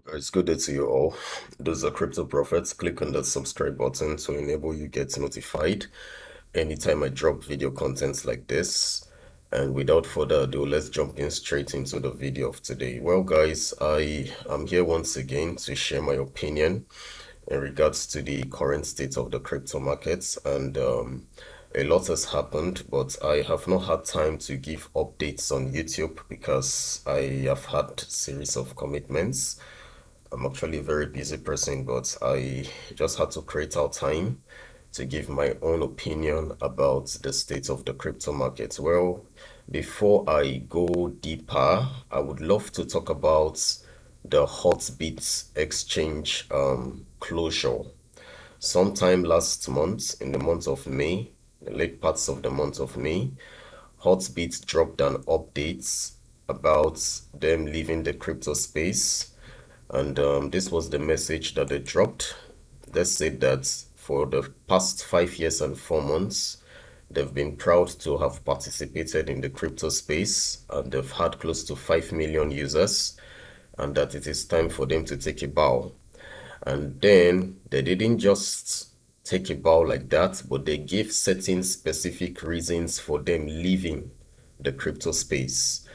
Hello guys, good day to you all. This is a Cryptoprophet. Click on the subscribe button to enable you get notified anytime I drop video contents like this. And without further ado, let's jump in straight into the video of today. Well guys, I am here once again to share my opinion in regards to the current state of the crypto markets, and a lot has happened, but I have not had time to give updates on YouTube because I have had series of commitments. I'm actually a very busy person, but I just had to create out time to give my own opinion about the state of the crypto market. Well, before I go deeper, I would love to talk about the Hotbit exchange closure. Sometime last month, in the month of May, the late parts of the month of May, Hotbit dropped an update about them leaving the crypto space. And this was the message that they dropped. They said that for the past 5 years and 4 months, they've been proud to have participated in the crypto space, and they've had close to 5 million users, and that it is time for them to take a bow. And then they didn't just take a bow like that, but they gave certain specific reasons for them leaving the crypto space.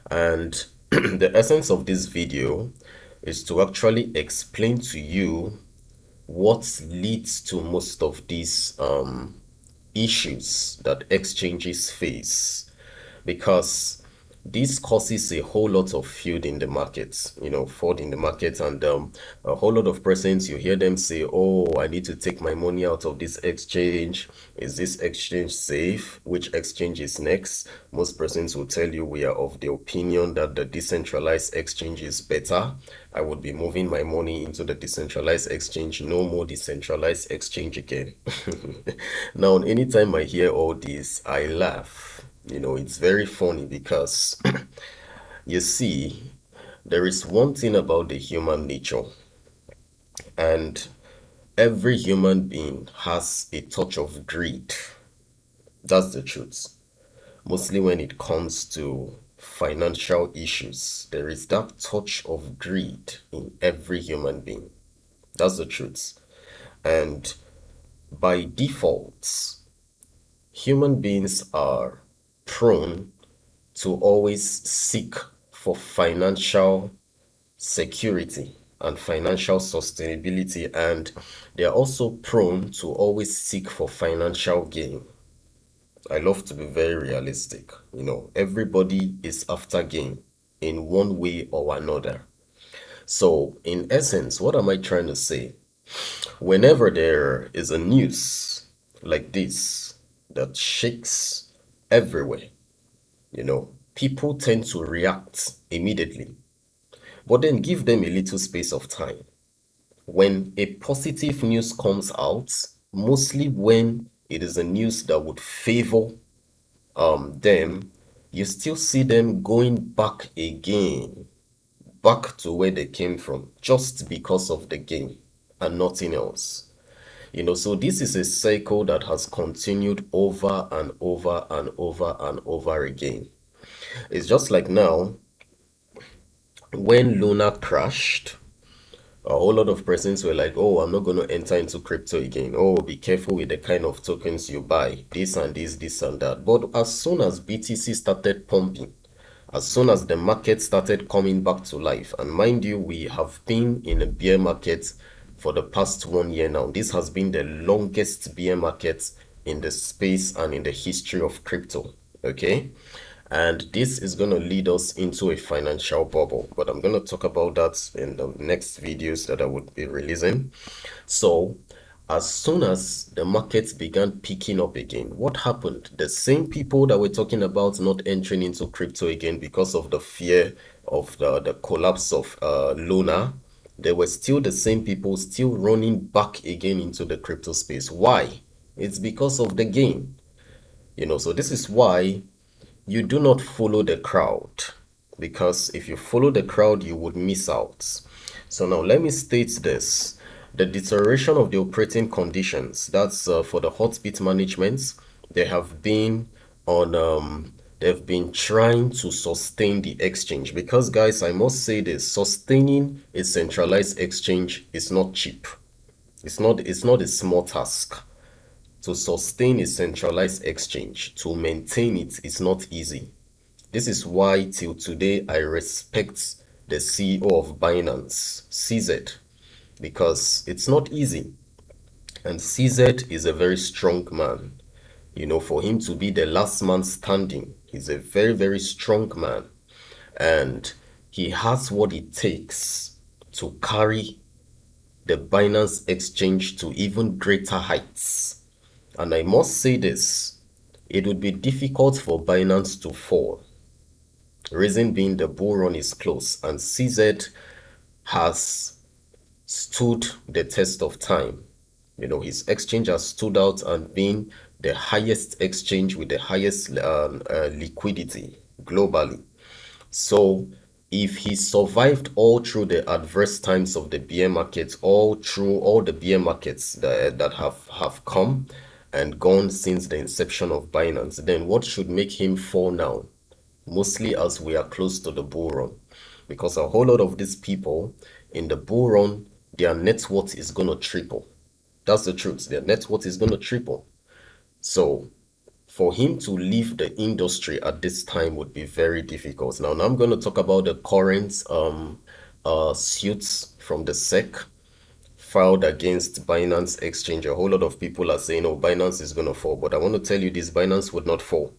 And the essence of this video is to actually explain to you what leads to most of these issues that exchanges face, because this causes a whole lot of feud in the market, fraud in the market, and a whole lot of persons, you hear them say, oh, I need to take my money out of this exchange. Is this exchange safe? Which exchange is next? Most persons will tell you we are of the opinion that the decentralized exchange is better. I would be moving my money into the decentralized exchange. No more decentralized exchange again. Now, anytime I hear all this, I laugh. It's very funny because you see, there is one thing about the human nature, and every human being has a touch of greed. That's the truth. Mostly when it comes to financial issues, there is that touch of greed in every human being. That's the truth. And by default, human beings are prone to always seek for financial security and financial sustainability, and they are also prone to always seek for financial gain. I love to be very realistic. Everybody is after gain in one way or another. So, in essence, what am I trying to say? Whenever there is a news like this that shakes everywhere, people tend to react immediately. But then give them a little space of time. When a positive news comes out, mostly when it is a news that would favor them, you still see them going back again, back to where they came from, just because of the gain and nothing else. So this is a cycle that has continued over and over and over and over again. It's just like now, when Luna crashed, a whole lot of persons were like, oh, I'm not going to enter into crypto again. Oh, be careful with the kind of tokens you buy, this and this and that. But as soon as BTC started pumping, as soon as the market started coming back to life, and mind you, we have been in a bear market for the past 1 year now. This has been the longest bear market in the space and in the history of crypto, okay? And this is going to lead us into a financial bubble, but I'm going to talk about that in the next videos that I would be releasing. So as soon as the markets began picking up again, what happened? The same people that were talking about not entering into crypto again because of the fear of the collapse of Luna, they were still the same people still running back again into the crypto space. Why? It's because of the gain. So this is why you do not follow the crowd, because if you follow the crowd, you would miss out. So now let me state this. The deterioration of the operating conditions, that's for the Hotbit management. They have been on they've been trying to sustain the exchange because, guys, I must say this, sustaining a centralized exchange is not cheap. It's not a small task. To sustain a centralized exchange, to maintain it is not easy. This is why till today I respect the CEO of Binance, CZ, because it's not easy. And CZ is a very strong man. For him to be the last man standing, he's a very, very strong man. And he has what it takes to carry the Binance exchange to even greater heights. And I must say this, it would be difficult for Binance to fall. Reason being the bull run is close and CZ has stood the test of time. His exchange has stood out and been the highest exchange with the highest liquidity globally. So if he survived all through the adverse times of the bear market, all through all the bear markets that have come and gone since the inception of Binance, then what should make him fall now? Mostly as we are close to the bull run. Because a whole lot of these people in the bull run, their net worth is going to triple. That's the truth. Their net worth is going to triple. So for him to leave the industry at this time would be very difficult. Now I'm going to talk about the current suits from the SEC filed against Binance Exchange. A whole lot of people are saying, oh, Binance is going to fall. But I want to tell you this, Binance would not fall.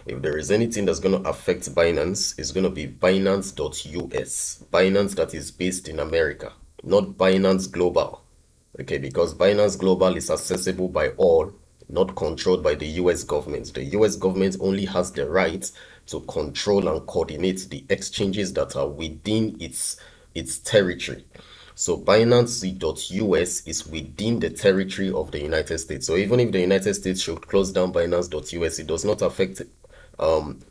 If there is anything that's going to affect Binance, it's going to be Binance.us. Binance that is based in America, not Binance Global. Okay, because Binance Global is accessible by all, not controlled by the US government. The US government only has the right to control and coordinate the exchanges that are within its territory. So Binance.us is within the territory of the United States. So even if the United States should close down Binance.us, it does not affect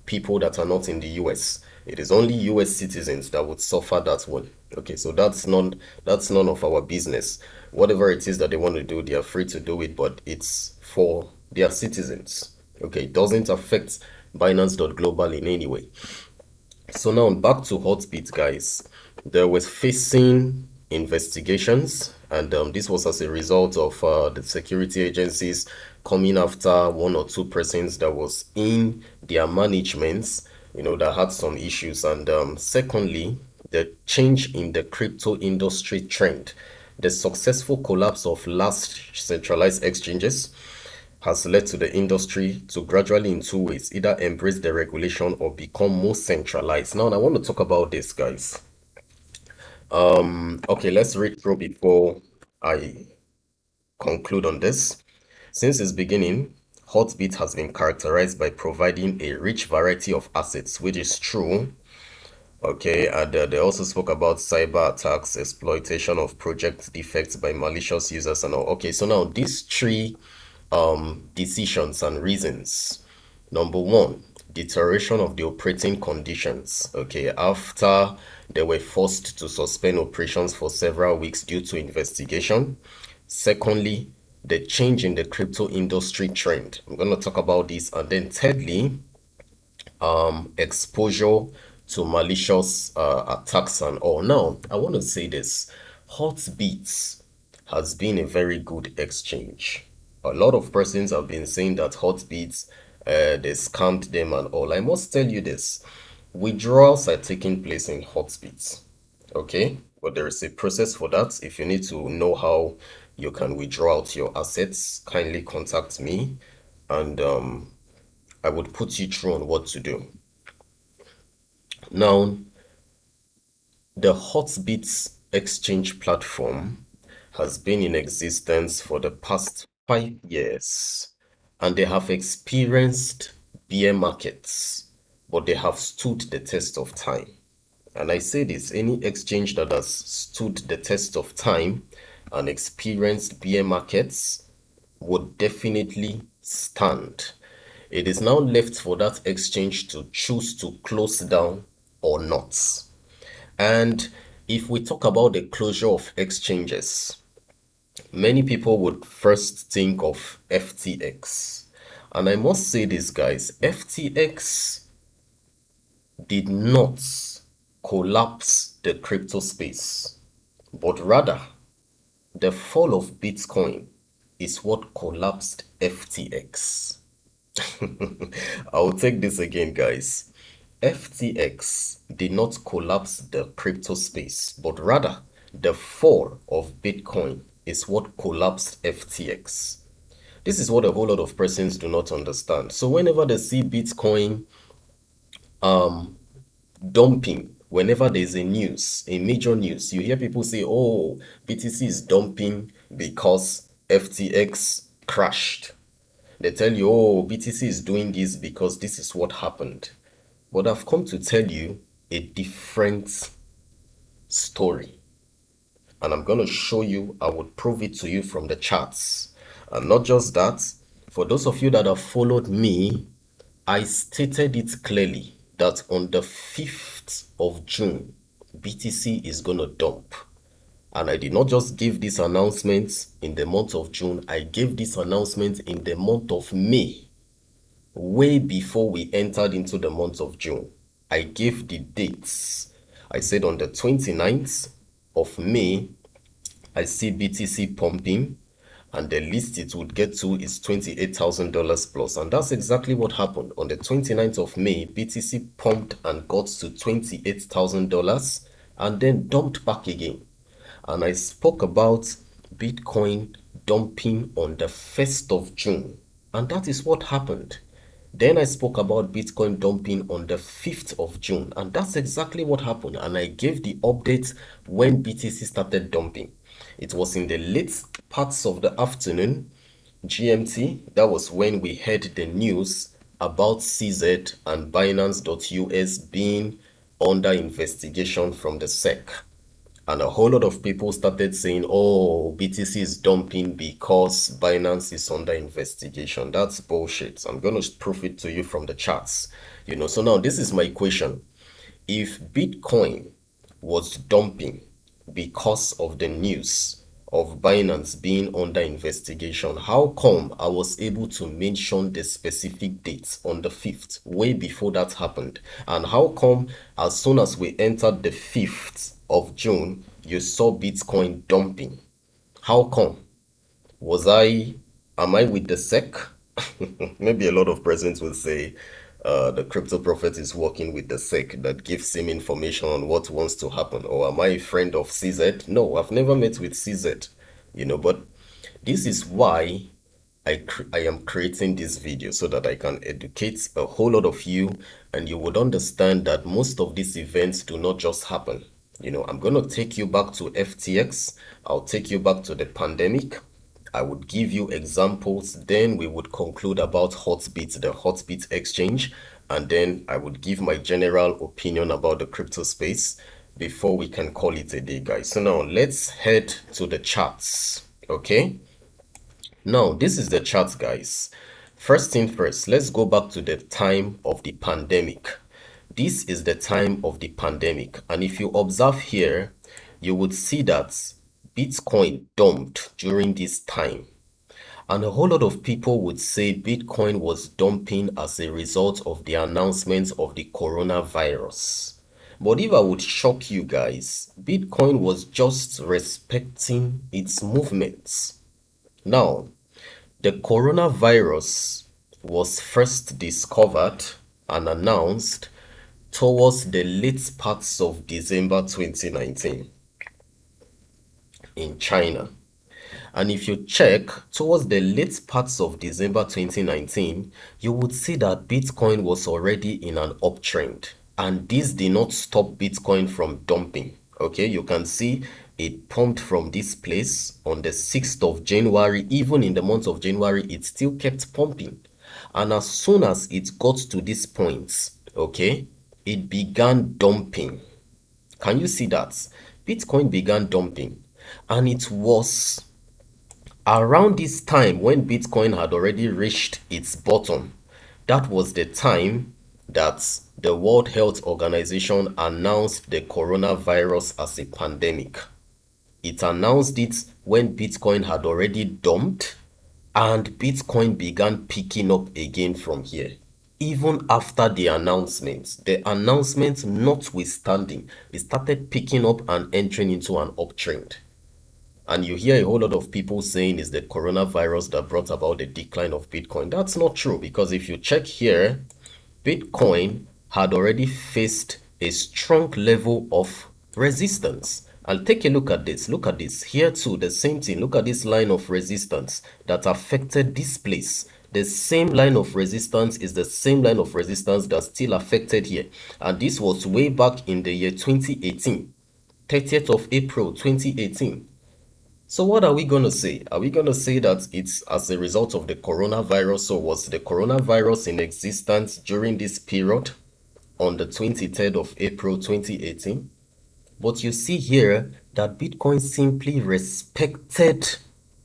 people that are not in the US. It is only US citizens that would suffer that one. Okay, so that's none of our business. Whatever it is that they want to do, they are free to do it, but it's for their citizens. Okay, it doesn't affect Binance.global in any way. So now back to Hotbit, guys. They were facing investigations, and this was as a result of the security agencies coming after one or two persons that was in their managements, that had some issues. And secondly, the change in the crypto industry trend, the successful collapse of last centralized exchanges has led to the industry to gradually in two ways, either embrace the regulation or become more centralized. Now I want to talk about this, guys. Okay, let's read through before I conclude on this. Since its beginning, Hotbit has been characterized by providing a rich variety of assets, which is true. Okay, and they also spoke about cyber attacks, exploitation of project defects by malicious users and all. Okay, so now these three decisions and reasons. Number one, deterioration of the operating conditions. Okay, after they were forced to suspend operations for several weeks due to investigation. Secondly, the change in the crypto industry trend. I'm going to talk about this. And then thirdly, exposure to malicious attacks and all. Now, I want to say this. Hotbit has been a very good exchange. A lot of persons have been saying that Hotbit, they scammed them and all. I must tell you this. Withdrawals are taking place in Hotbit. Okay? But there is a process for that. If you need to know how you can withdraw out your assets, kindly contact me and I would put you through on what to do. Now, the Hotbit exchange platform has been in existence for the past 5 years and they have experienced bear markets, but they have stood the test of time. And I say this, any exchange that has stood the test of time and experienced bear markets would definitely stand. It is now left for that exchange to choose to close down or not. And if we talk about the closure of exchanges, many people would first think of FTX. And I must say this, guys, FTX did not collapse the crypto space, but rather the fall of Bitcoin is what collapsed FTX. I'll take this again, guys. FTX did not collapse the crypto space, but rather the fall of Bitcoin is what collapsed FTX. This is what a whole lot of persons do not understand. So whenever they see Bitcoin dumping, whenever there's a news, a major news, you hear people say, oh, BTC is dumping because FTX crashed. They tell you, oh, BTC is doing this because this is what happened. But I've come to tell you a different story. And I'm going to show you, I would prove it to you from the charts. And not just that, for those of you that have followed me, I stated it clearly that on the 5th of June, BTC is going to dump. And I did not just give this announcement in the month of June, I gave this announcement in the month of May, way before we entered into the month of June. I gave the dates. I said on the 29th of May, I see BTC pumping, and the least it would get to is $28,000 plus. And that's exactly what happened. On the 29th of May, BTC pumped and got to $28,000 and then dumped back again. And I spoke about Bitcoin dumping on the 1st of June. And that is what happened. Then I spoke about Bitcoin dumping on the 5th of June. And that's exactly what happened. And I gave the update when BTC started dumping. It was in the late parts of the afternoon, GMT. That was when we heard the news about CZ and Binance.us being under investigation from the SEC. And a whole lot of people started saying, oh, BTC is dumping because Binance is under investigation. That's bullshit. I'm going to prove it to you from the charts. So now this is my question. If Bitcoin was dumping because of the news of Binance being under investigation, how come I was able to mention the specific dates on the 5th, way before that happened? And how come as soon as we entered the 5th of June, you saw Bitcoin dumping? How come? Am I with the SEC? Maybe a lot of persons will say the crypto prophet is working with the SEC that gives him information on what wants to happen. Or am I a friend of CZ? No, I've never met with CZ. But this is why I am creating this video, so that I can educate a whole lot of you, and you would understand that most of these events do not just happen. I'm going to take you back to FTX. I'll take you back to the pandemic. I would give you examples. Then we would conclude about Hotbit, the Hotbit exchange. And then I would give my general opinion about the crypto space before we can call it a day, guys. So now let's head to the charts. Okay. Now, this is the chart, guys. First thing first, let's go back to the time of the pandemic. This is the time of the pandemic. And if you observe here, you would see that Bitcoin dumped during this time. And a whole lot of people would say Bitcoin was dumping as a result of the announcement of the coronavirus. But if I would shock you guys, Bitcoin was just respecting its movements. Now, the coronavirus was first discovered and announced towards the late parts of December 2019 in China. And if you check towards the late parts of December 2019, you would see that Bitcoin was already in an uptrend. And this did not stop Bitcoin from dumping. Okay, you can see it pumped from this place on the 6th of January. Even in the month of January, it still kept pumping. And as soon as it got to this point, okay, it began dumping. Can you see that? Bitcoin began dumping. And it was around this time when Bitcoin had already reached its bottom. That was the time that the World Health Organization announced the coronavirus as a pandemic. It announced it when Bitcoin had already dumped, and Bitcoin began picking up again from here. even after the announcement notwithstanding, it started picking up and entering into an uptrend. And you hear a whole lot of people saying it's the coronavirus that brought about the decline of Bitcoin. That's not true, because if you check here, Bitcoin had already faced a strong level of resistance. And take a look at this. Look at this. Here too, the same thing. Look at this line of resistance that affected this place. The same line of resistance is the same line of resistance that still affected here. And this was way back in the year 2018, 30th of April 2018. So what are we going to say? Are we going to say that it's as a result of the coronavirus, or was the coronavirus in existence during this period on the 23rd of April 2018? But you see here that Bitcoin simply respected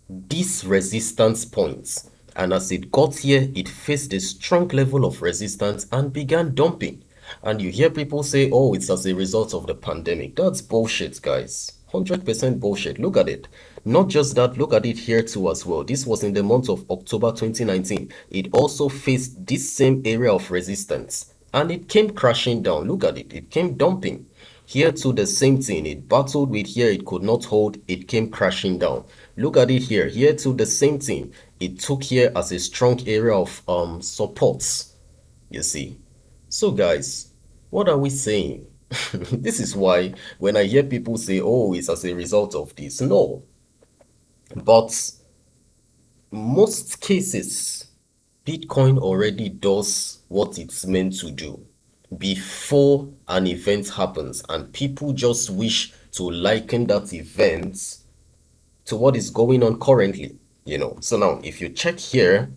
these resistance points. And as it got here, it faced a strong level of resistance and began dumping. And you hear people say, oh, it's as a result of the pandemic. That's bullshit, guys. 100% bullshit. Look at it. Not just that, look at it here too as well. This was in the month of October 2019. It also faced this same area of resistance. And it came crashing down. Look at it. It came dumping. Here too, the same thing. It battled with here, it could not hold, it came crashing down. Look at it here. Here too, the same thing. It took here as a strong area of supports, you see. So guys, what are we saying? This is why when I hear people say, oh, it's as a result of this. No. But most cases, Bitcoin already does what it's meant to do before an event happens, and people just wish to liken that event to what is going on currently, you know. So now if you check here,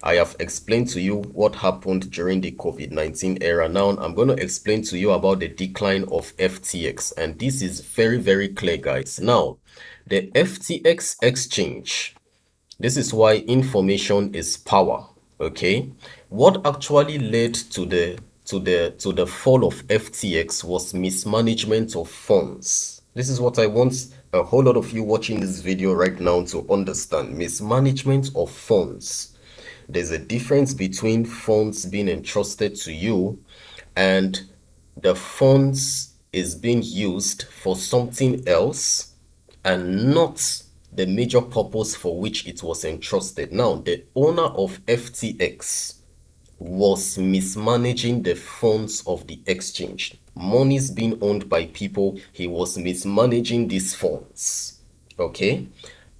I have explained to you what happened during the COVID-19 era. Now I'm going to explain to you about the decline of FTX, and this is very, very clear, guys. Now the FTX exchange, this is why information is power. Okay, what actually led to the fall of FTX was mismanagement of funds. This is what I want a whole lot of you watching this video right now to understand. Mismanagement of funds. There's a difference between funds being entrusted to you and the funds is being used for something else and not the major purpose for which it was entrusted. Now, the owner of FTX was mismanaging the funds of the exchange. Monies being owned by people, he was mismanaging these funds. Okay?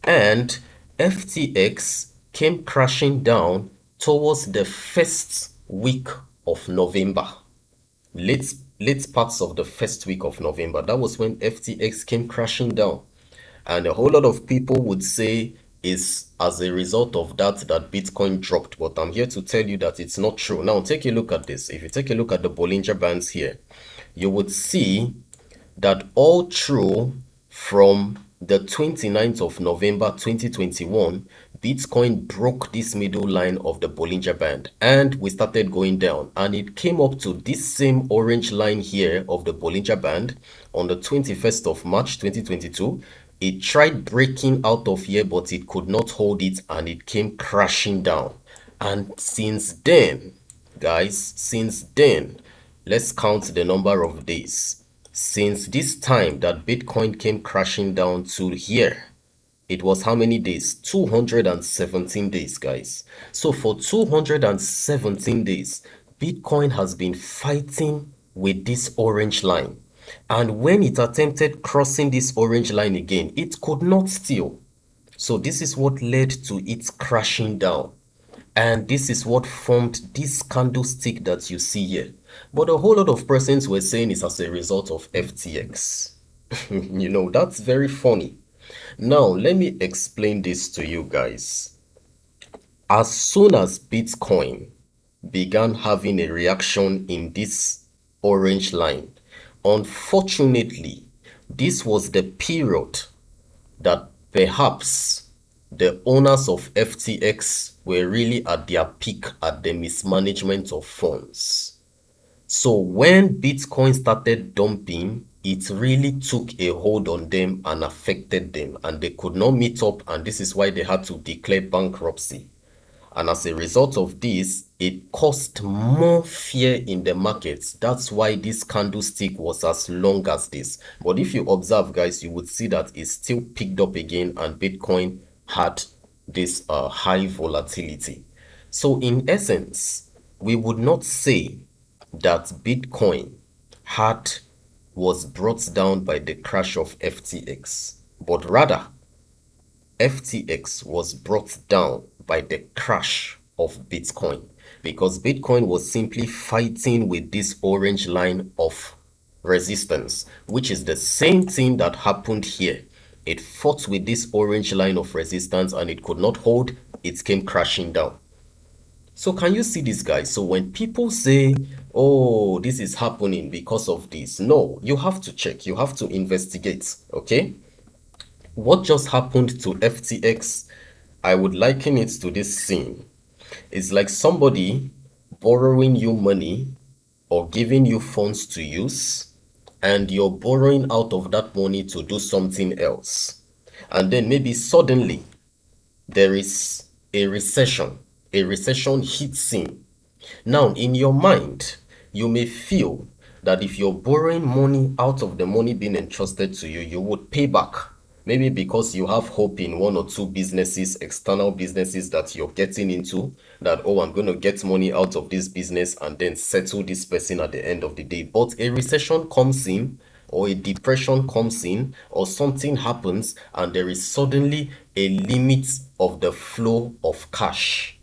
And FTX came crashing down towards the first week of November. Late parts of the first week of November. That was when FTX came crashing down. And a whole lot of people would say is as a result of that Bitcoin dropped. But I'm here to tell you that it's not true. Now, take a look at this. If you take a look at the Bollinger Bands here, you would see that all through from the 29th of November 2021, Bitcoin broke this middle line of the Bollinger Band and we started going down, and it came up to this same orange line here of the Bollinger Band on the 21st of March 2022. It tried breaking out of here, but it could not hold it and it came crashing down. And since then, guys, since then, let's count the number of days. Since this time that Bitcoin came crashing down to here, it was how many days? 217 days, guys. So for 217 days, Bitcoin has been fighting with this orange line. And when it attempted crossing this orange line again, it could not steal. So this is what led to its crashing down. And this is what formed this candlestick that you see here. But a whole lot of persons were saying it's as a result of FTX. You know, that's very funny. Now, let me explain this to you guys. As soon as Bitcoin began having a reaction in this orange line, unfortunately, this was the period that perhaps the owners of FTX were really at their peak at the mismanagement of funds. So when Bitcoin started dumping, it really took a hold on them and affected them, and they could not meet up, and this is why they had to declare bankruptcy. And as a result of this, it caused more fear in the markets. That's why this candlestick was as long as this. But if you observe, guys, you would see that it still picked up again and Bitcoin had this high volatility. So in essence, we would not say that Bitcoin had was brought down by the crash of FTX, but rather FTX was brought down by the crash of Bitcoin because Bitcoin was simply fighting with this orange line of resistance, which is the same thing that happened here. It fought with this orange line of resistance and it could not hold, it came crashing down. So can you see this, guys? So when people say, oh, this is happening because of this, no, you have to check, you have to investigate, okay? What just happened to FTX, I would liken it to this scene. It's like somebody borrowing you money or giving you funds to use, and you're borrowing out of that money to do something else. And then maybe suddenly there is a recession. A recession hits him. Now, in your mind, you may feel that if you're borrowing money out of the money being entrusted to you, you would pay back. Maybe because you have hope in one or two businesses, external businesses that you're getting into, that, oh, I'm going to get money out of this business and then settle this person at the end of the day. But a recession comes in, or a depression comes in, or something happens, and there is suddenly a limit of the flow of cash.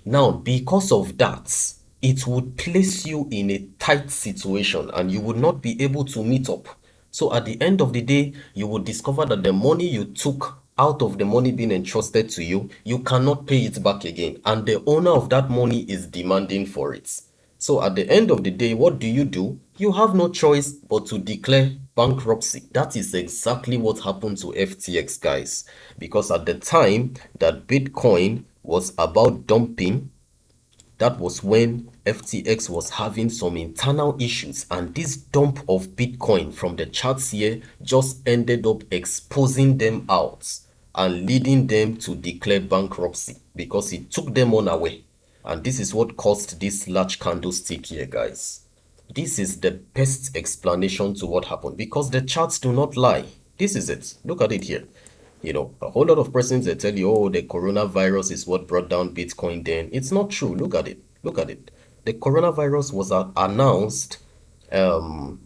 Now, because of that, it would place you in a tight situation and you would not be able to meet up. So at the end of the day, you will discover that the money you took out of the money being entrusted to you, you cannot pay it back again. And the owner of that money is demanding for it. So at the end of the day, what do? You have no choice but to declare bankruptcy. That is exactly what happened to FTX, guys. Because at the time that Bitcoin was about dumping, that was when FTX was having some internal issues, and this dump of Bitcoin from the charts here just ended up exposing them out and leading them to declare bankruptcy because it took them unaware. And this is what caused this large candlestick here, guys. This is the best explanation to what happened because the charts do not lie. This is it. Look at it here. A whole lot of persons they tell you, oh, the coronavirus is what brought down Bitcoin then. It's not true. Look at it. Look at it. The coronavirus was announced um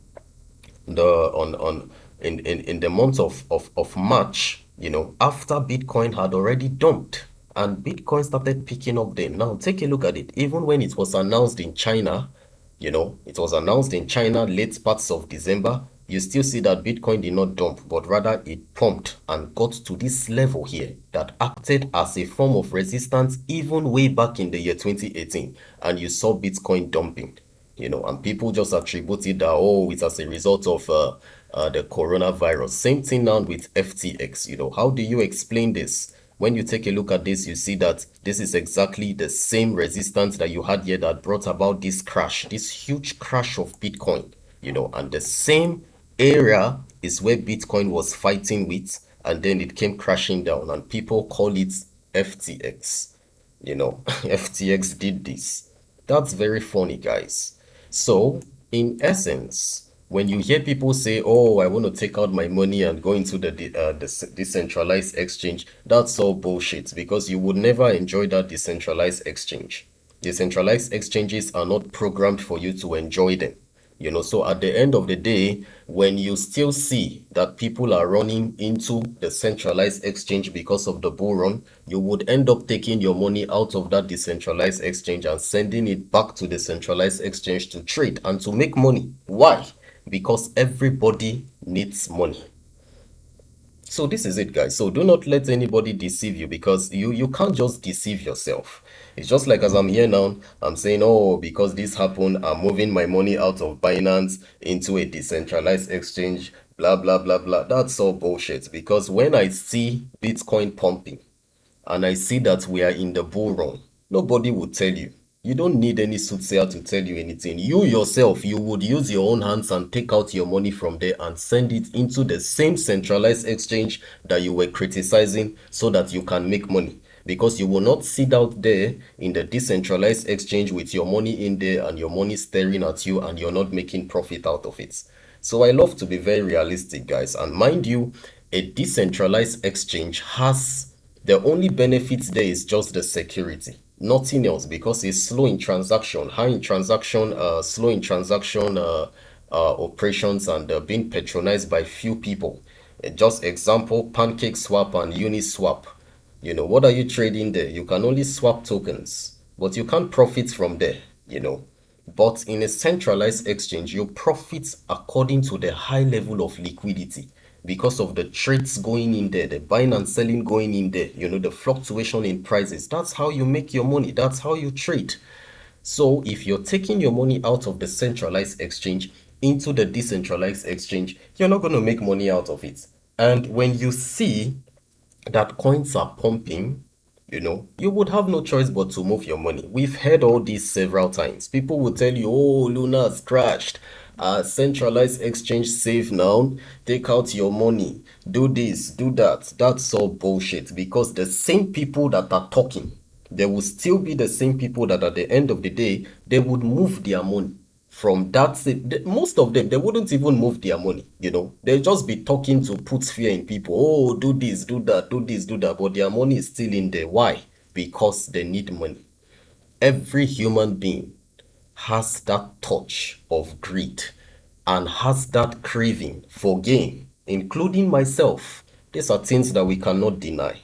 the on in the month of March, after Bitcoin had already dumped and Bitcoin started picking up then. Now take a look at it. Even when it was announced in China, it was announced in China late parts of December, you still see that Bitcoin did not dump, but rather it pumped and got to this level here that acted as a form of resistance even way back in the year 2018. And you saw Bitcoin dumping, and people just attributed that, oh, it's as a result of the coronavirus. Same thing now with FTX. How do you explain this? When you take a look at this, you see that this is exactly the same resistance that you had here that brought about this crash, this huge crash of Bitcoin, and the same area is where Bitcoin was fighting with, and then it came crashing down, and people call it FTX. FTX did this. That's very funny, guys. So, in essence, when you hear people say, oh, I want to take out my money and go into the decentralized exchange, that's all bullshit because you would never enjoy that decentralized exchange. Decentralized exchanges are not programmed for you to enjoy them. So at the end of the day, when you still see that people are running into the centralized exchange because of the bull run, you would end up taking your money out of that decentralized exchange and sending it back to the centralized exchange to trade and to make money. Why? Because everybody needs money. So this is it, guys. So do not let anybody deceive you because you can't just deceive yourself. It's just like as I'm here now, I'm saying, oh, because this happened, I'm moving my money out of Binance into a decentralized exchange, blah, blah, blah, blah. That's all bullshit because when I see Bitcoin pumping and I see that we are in the bull run, nobody will tell you. You don't need any soothsayer to tell you anything. You yourself, you would use your own hands and take out your money from there and send it into the same centralized exchange that you were criticizing so that you can make money. because you will not sit out there in the decentralized exchange with your money in there and your money staring at you and you're not making profit out of it. So I love to be very realistic, guys. And mind you, a decentralized exchange has the only benefits there is just the security, nothing else, because it's slow in transaction, high in transaction, slow in transaction operations, and being patronized by few people. Just example, Pancake Swap and Uniswap. What are you trading there? You can only swap tokens, but you can't profit from there, you know. But in a centralized exchange, you profit according to the high level of liquidity because of the trades going in there, the buying and selling going in there, the fluctuation in prices. That's how you make your money. That's how you trade. So if you're taking your money out of the centralized exchange into the decentralized exchange, you're not going to make money out of it. And when you see that coins are pumping, you would have no choice but to move your money. We've heard all this several times. People will tell you, oh, Luna's crashed. Centralized exchange safe now. Take out your money. Do this, do that. That's all bullshit, because the same people that are talking, there will still be the same people that at the end of the day, they would move their money from that. Most of them, they wouldn't even move their money. They'll just be talking to put fear in people. Oh, do this, do that, do this, do that, but their money is still in there. Why? Because they need money. Every human being has that touch of greed and has that craving for gain, including myself. These are things that we cannot deny.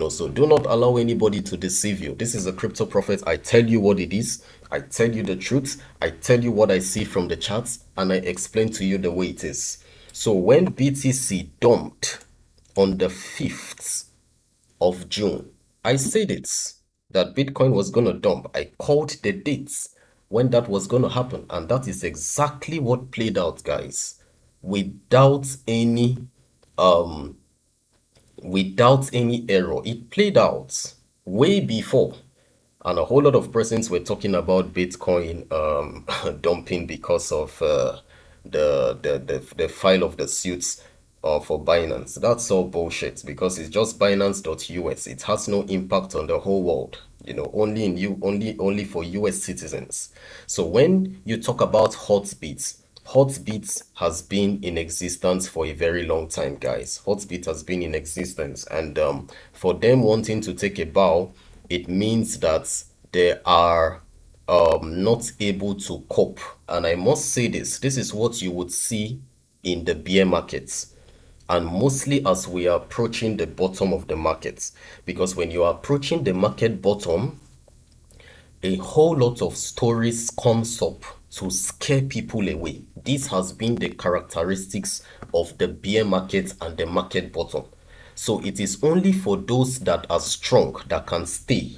So do not allow anybody to deceive you. This is a crypto prophet. I tell you what it is. I tell you the truth. I tell you what I see from the charts, and I explain to you the way it is. So when BTC dumped on the 5th of June, I said it, that Bitcoin was going to dump. I called the dates when that was going to happen, and that is exactly what played out, guys. Without any um without any error. It played out way before. And a whole lot of persons were talking about Bitcoin dumping because of the file of the suits for Binance. That's all bullshit, because it's just Binance.us. It has no impact on the whole world. Only in you, only for US citizens. So when you talk about Hotbit has been in existence for a very long time, guys. Hotbit has been in existence, and for them wanting to take a bow, it means that they are not able to cope. And I must say this is what you would see in the bear markets, and mostly as we are approaching the bottom of the markets. Because when you are approaching the market bottom, a whole lot of stories comes up to scare people away. This has been the characteristics of the bear market and the market bottom. So it is only for those that are strong that can stay.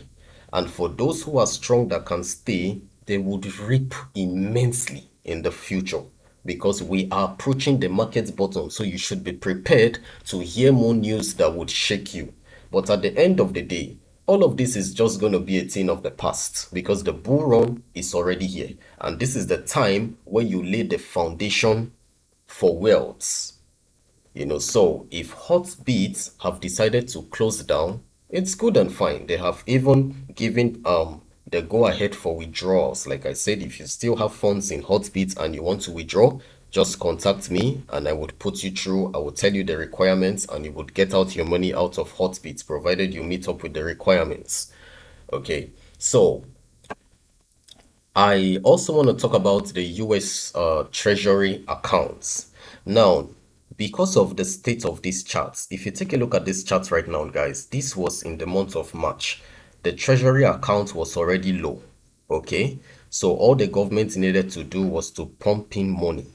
And for those who are strong that can stay, they would reap immensely in the future, because we are approaching the market bottom. So you should be prepared to hear more news that would shake you. But at the end of the day, all of this is just going to be a thing of the past, because the bull run is already here. And this is the time where you lay the foundation for wealth. So if Hotbit have decided to close down, it's good and fine. They have even given the go ahead for withdrawals. Like I said, if you still have funds in Hotbit and you want to withdraw, just contact me and I would put you through. I will tell you the requirements and you would get out your money out of Hotbit, provided you meet up with the requirements. Okay, so I also want to talk about the US Treasury accounts. Now, because of the state of these charts, if you take a look at this chart right now, guys, this was in the month of March. The Treasury account was already low. Okay, so all the government needed to do was to pump in money,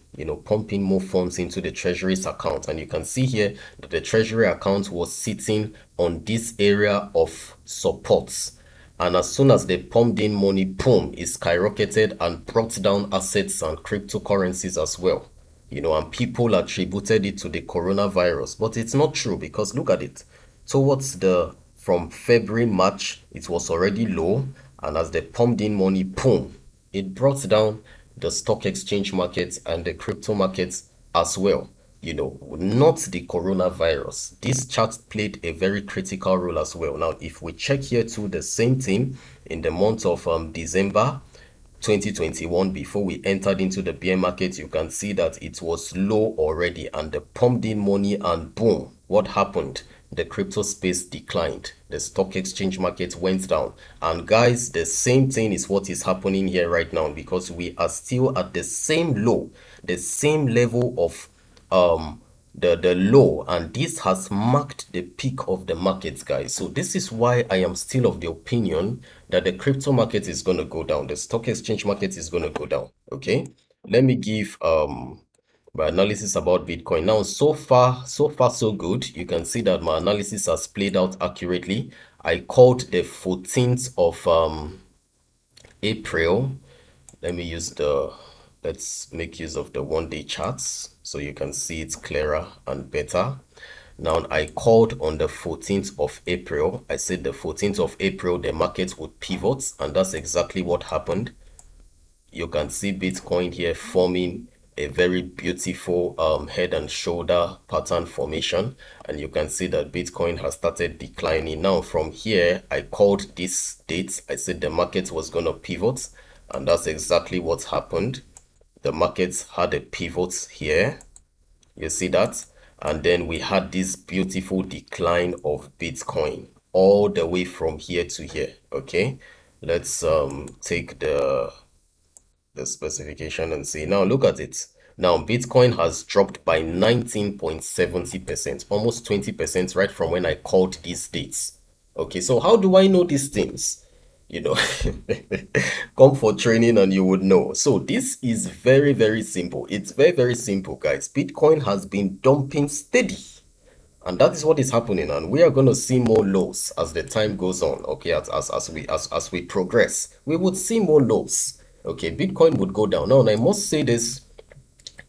pump in more funds into the Treasury's account. And you can see here that the Treasury account was sitting on this area of supports. And as soon as they pumped in money, boom, it skyrocketed and brought down assets and cryptocurrencies as well. And people attributed it to the coronavirus. But it's not true, because look at it. From February, March, it was already low. And as they pumped in money, boom, it brought down the stock exchange markets and the crypto markets as well. you know, not the coronavirus. This chart played a very critical role as well. Now, if we check here to the same thing in the month of December 2021, before we entered into the bear market, you can see that it was low already and they pumped in money, and boom, what happened? The crypto space declined. The stock exchange market went down. And guys, the same thing is what is happening here right now, because we are still at the same low, the same level of the low, and this has marked the peak of the markets, guys. So this is why I am still of the opinion that the crypto market is going to go down, the stock exchange market is going to go down. Okay, let me give my analysis about Bitcoin. Now, so far so good. You can see that my analysis has played out accurately. I called the 14th of April. Let me use the, let's make use of the 1-day charts so you can see it clearer and better. Now, I called on the 14th of April. I said the 14th of April, the market would pivot, and that's exactly what happened. You can see Bitcoin here forming a very beautiful head and shoulder pattern formation, and you can see that Bitcoin has started declining. Now from here, I called this date. I said the market was going to pivot, and that's exactly what happened. The market had a pivot here, you see that, and then we had this beautiful decline of Bitcoin all the way from here to here. Okay, let's take the specification and see. Now look at it. Now Bitcoin has dropped by 19.70%, almost 20% right from when I called these dates. Okay, so how do I know these things? You know, come for training and you would know. So this is very, very simple. It's very, very simple, guys. Bitcoin has been dumping steady. And that is what is happening, and we are going to see more lows as the time goes on. Okay, as we progress, we would see more lows. Okay, Bitcoin would go down. Now, and I must say this,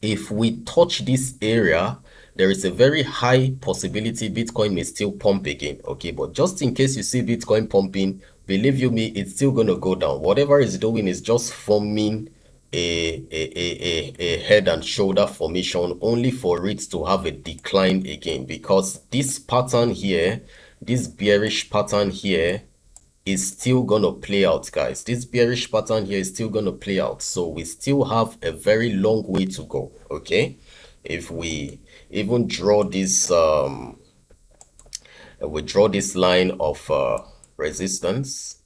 if we touch this area, there is a very high possibility Bitcoin may still pump again. Okay, but just in case you see Bitcoin pumping, believe you me, it's still going to go down. Whatever it's doing is just forming a head and shoulder formation, only for it to have a decline again, because this pattern here, this bearish pattern here, is still gonna play out, guys. This bearish pattern here is still gonna play out, so we still have a very long way to go. Okay, if we even draw this we draw this line of resistance,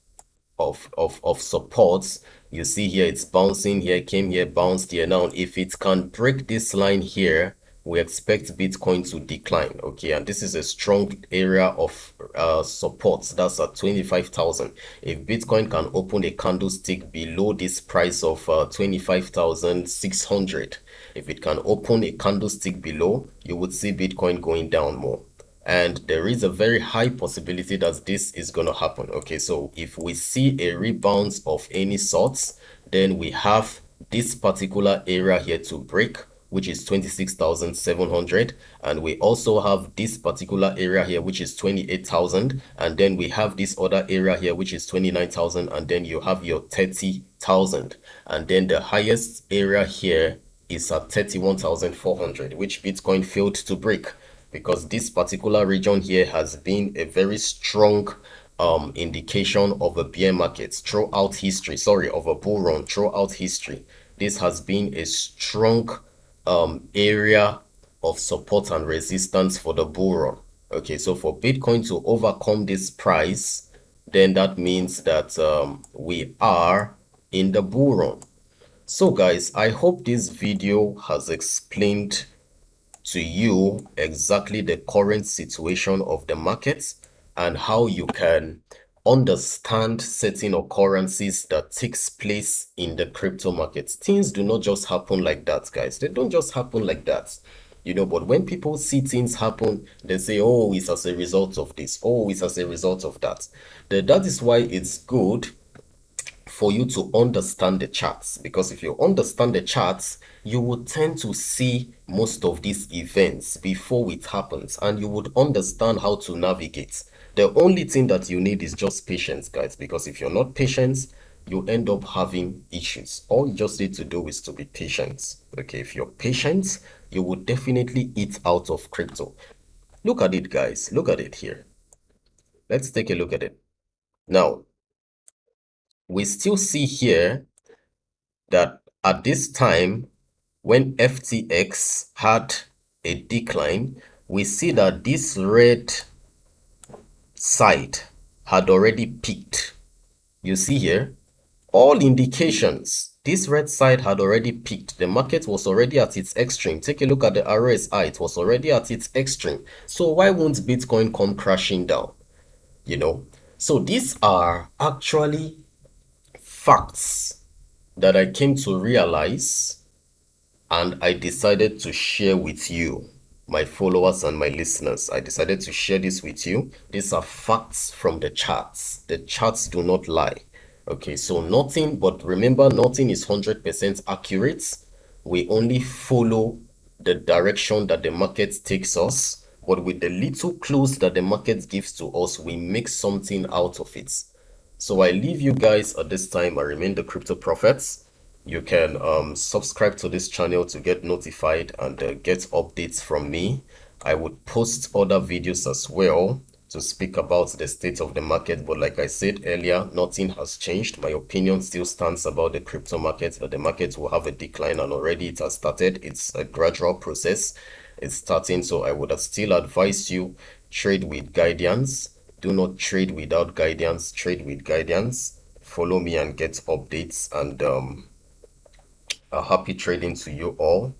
of supports, you see here it's bouncing here, came here, bounced here. Now if it can break this line here, we expect Bitcoin to decline. Okay, and this is a strong area of support. That's at 25,000. If Bitcoin can open a candlestick below this price of 25,600, if it can open a candlestick below, you would see Bitcoin going down more, and there is a very high possibility that this is going to happen. Okay, so if we see a rebound of any sorts, then we have this particular area here to break, which is 26,700, and we also have this particular area here, which is 28,000, and then we have this other area here, which is 29,000, and then you have your 30,000, and then the highest area here is at 31,400, which Bitcoin failed to break, because this particular region here has been a very strong indication of a bear market throughout history, sorry, of a bull run throughout history. This has been a strong area of support and resistance for the bull run. Okay, so for Bitcoin to overcome this price, then that means that we are in the bull run. So guys, I hope this video has explained to you exactly the current situation of the markets and how you can understand certain occurrences that takes place in the crypto markets. Things do not just happen like that, guys. They don't just happen like that, you know. But when people see things happen, they say, oh, it's as a result of this, oh, it's as a result of that. That is why it's good for you to understand the charts, because if you understand the charts, you would tend to see most of these events before it happens, and you would understand how to navigate. The only thing that you need is just patience, guys, because if you're not patient, you end up having issues. All you just need to do is to be patient. Okay, if you're patient, you would definitely eat out of crypto. Look at it, guys. Look at it here. Let's take a look at it. Now, we still see here that at this time, when FTX had a decline, we see that this red side had already peaked. You see here, all indications, this red side had already peaked. The market was already at its extreme. Take a look at the RSI. It was already at its extreme. So why won't Bitcoin come crashing down? You know, so these are actually facts that I came to realize, and I decided to share with you, my followers and my listeners. I decided to share this with you. These are facts from the charts. The charts do not lie. Okay, so nothing, but remember, nothing is 100% accurate. We only follow the direction that the market takes us, but with the little clues that the market gives to us, we make something out of it. So I leave you guys at this time. I remain the Crypto Prophets. You can subscribe to this channel to get notified and get updates from me. I would post other videos as well to speak about the state of the market. But like I said earlier, nothing has changed. My opinion still stands about the crypto market, that the market will have a decline, and already it has started. It's a gradual process. It's starting. So I would still advise you, trade with guidance. Do not trade without guidance. Trade with guidance. Follow me and get updates. And a happy trading to you all.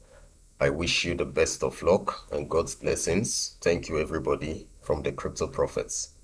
I wish you the best of luck and God's blessings. Thank you, everybody, from the Crypto Prophets.